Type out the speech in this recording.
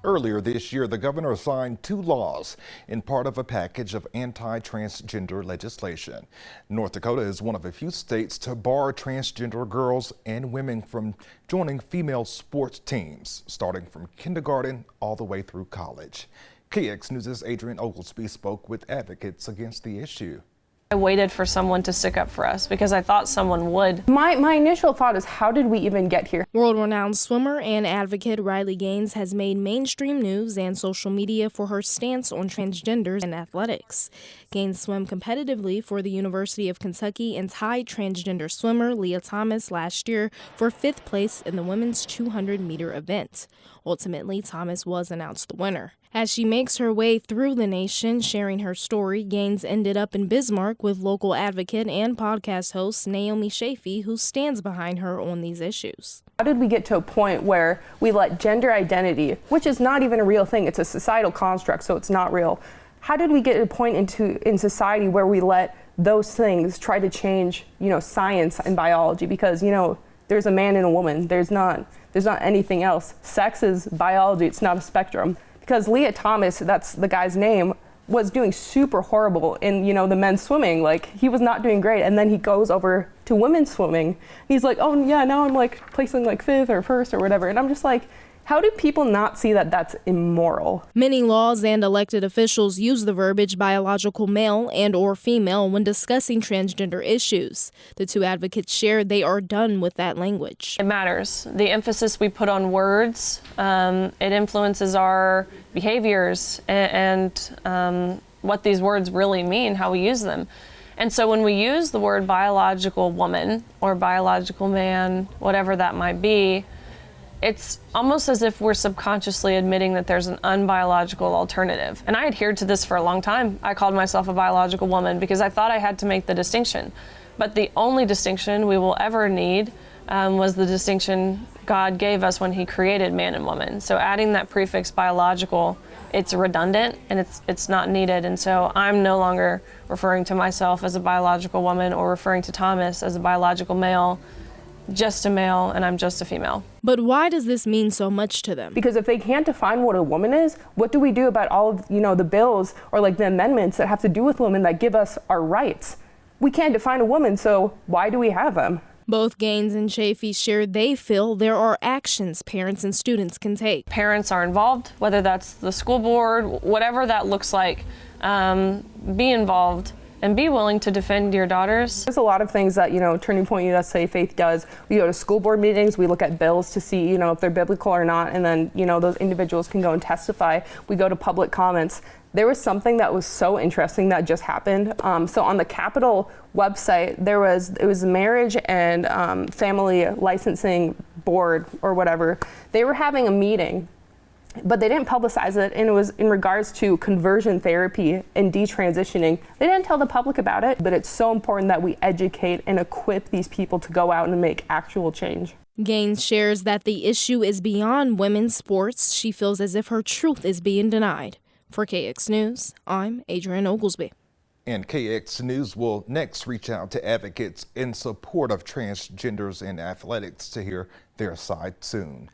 Earlier this year, the governor signed 2 laws in part of a package of anti-transgender legislation. North Dakota is one of a few states to bar transgender girls and women from joining female sports teams, starting from kindergarten all the way through college. KX News' Adrian Oglesby spoke with advocates against the issue. I waited for someone to stick up for us because I thought someone would. My initial thought is, how did we even get here? World-renowned swimmer and advocate Riley Gaines has made mainstream news and social media for her stance on transgenders and athletics. Gaines swam competitively for the University of Kentucky and tied transgender swimmer Lia Thomas last year for 5th place in the women's 200-meter event. Ultimately, Thomas was announced the winner. As she makes her way through the nation sharing her story, Gaines ended up in Bismarck with local advocate and podcast host Naomi Shafee, who stands behind her on these issues. How did we get to a point where we let gender identity, which is not even a real thing, it's a societal construct, so it's not real. How did we get to a point in society where we let those things try to change, science and biology? Because, there's a man and a woman. There's not anything else. Sex is biology. It's not a spectrum. Because Lia Thomas, that's the guy's name, was doing super horrible in, the men's swimming. Like, he was not doing great. And then he goes over to women's swimming. He's like, oh yeah, now I'm like placing like 5th or 1st or whatever. And I'm just like, how do people not see that that's immoral? Many laws and elected officials use the verbiage biological male and or female when discussing transgender issues. The 2 advocates share they are done with that language. It matters. The emphasis we put on words, it influences our behaviors and what these words really mean, how we use them. And so when we use the word biological woman or biological man, whatever that might be, it's almost as if we're subconsciously admitting that there's an unbiological alternative. And I adhered to this for a long time. I called myself a biological woman because I thought I had to make the distinction. But the only distinction we will ever need was the distinction God gave us when he created man and woman. So adding that prefix biological, it's redundant and it's not needed. And so I'm no longer referring to myself as a biological woman or referring to Thomas as a biological male. Just a male and I'm just a female. But why does this mean so much to them? Because if they can't define what a woman is, what do we do about all of, the bills or like the amendments that have to do with women that give us our rights? We can't define a woman, so why do we have them? Both Gaines and Shafee shared they feel there are actions parents and students can take. Parents are involved, whether that's the school board, whatever that looks like, be involved. And be willing to defend your daughters. There's a lot of things that, Turning Point USA Faith does. We go to school board meetings, we look at bills to see, if they're biblical or not, and then, those individuals can go and testify. We go to public comments. There was something that was so interesting that just happened. So on the Capitol website, it was Marriage and Family Licensing Board or whatever. They were having a meeting, but they didn't publicize it, and it was in regards to conversion therapy and detransitioning. They didn't tell the public about it, but it's so important that we educate and equip these people to go out and make actual change. Gaines shares that the issue is beyond women's sports. She feels as if her truth is being denied. For KX News, I'm Adrian Oglesby. And KX News will next reach out to advocates in support of transgenders in athletics to hear their side soon.